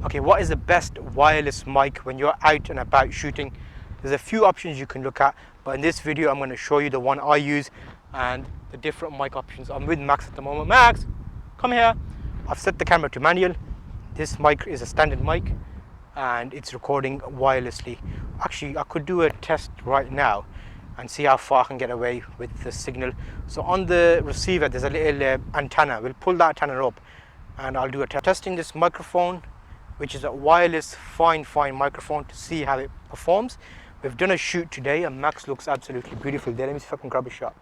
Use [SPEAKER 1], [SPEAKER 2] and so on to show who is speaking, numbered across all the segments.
[SPEAKER 1] Okay, what is the best wireless mic when you're out and about shooting? There's a few options you can look at, but in this video I'm going to show you the one I use and the different mic options. I'm with Max at the moment. Max, come here. I've set the camera to manual. This mic is a standard mic and it's recording wirelessly. Actually, I could do a test right now and see how far I can get away with the signal. So on the receiver there's a little antenna. We'll pull that antenna up and I'll do a test. Testing this microphone, which is a wireless fine microphone, to see how it performs. We've done a shoot today and Max looks absolutely beautiful there. Let me see if I can grab a shot.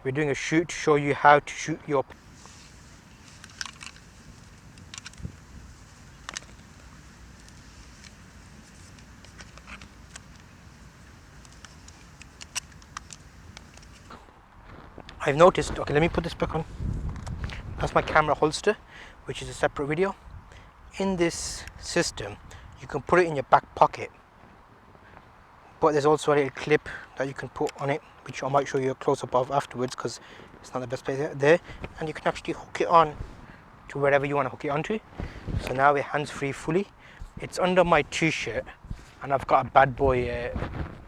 [SPEAKER 1] We're doing a shoot to show you how to shoot your I've noticed, okay, let me put this back on. That's my camera holster, which is a separate video. In this system, you can put it in your back pocket, but there's also a little clip that you can put on it, which I might show you a close-up of afterwards because it's not the best place there. And you can actually hook it on to wherever you want to hook it onto. So now we're hands-free fully. It's under my t-shirt, and I've got a bad boy,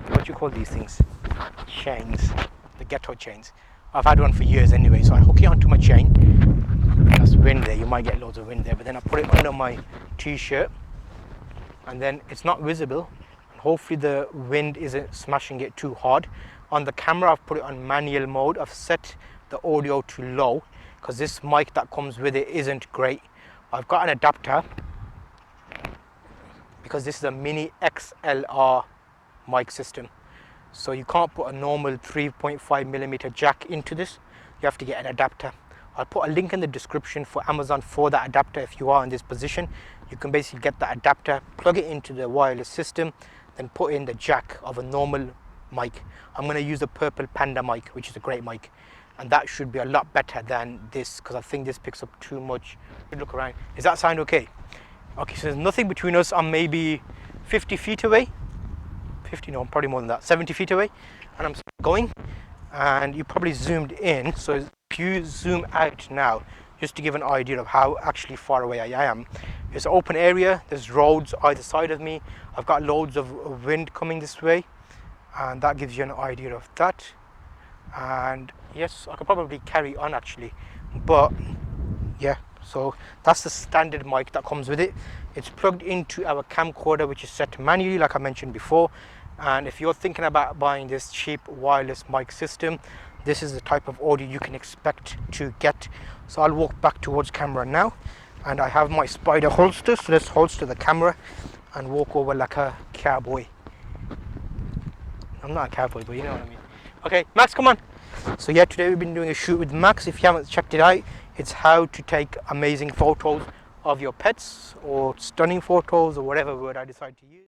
[SPEAKER 1] what do you call these things? Chains, the ghetto chains. I've had one for years anyway, so I hook it onto my chain. That's wind there, you might get loads of wind there, but then I put it under my t-shirt and then it's not visible and hopefully the wind isn't smashing it too hard. On the camera I've put it on manual mode. I've set the audio to low because this mic that comes with it isn't great. I've got an adapter because this is a mini XLR mic system. So you can't put a normal 3.5mm jack into this. You have to get an adapter. I'll put a link in the description for Amazon for that adapter. If you are in this position, you can basically get the adapter, plug it into the wireless system, then put in the jack of a normal mic. I'm going to use the Purple Panda mic, which is a great mic, and that should be a lot better than this because I think this picks up too much. Look around. Does that sound okay? Okay, so there's nothing between us. I'm maybe 50 feet away. 50, no, probably more than that, 70 feet away, and I'm going, and you probably zoomed in. So if you zoom out now, just to give an idea of how actually far away I am, it's an open area, there's roads either side of me, I've got loads of wind coming this way, and that gives you an idea of that. And yes, I could probably carry on actually, but yeah, so that's the standard mic that comes with it. It's plugged into our camcorder, which is set manually like I mentioned before. And if you're thinking about buying this cheap wireless mic system, this is the type of audio you can expect to get. So I'll walk back towards camera now, and I have my spider holster, so let's holster the camera and walk over like a cowboy. I'm not a cowboy, but you know what I mean. Okay, Max, come on. So yeah, today we've been doing a shoot with Max. If you haven't checked it out, it's how to take amazing photos of your pets, or stunning photos, or whatever word I decide to use.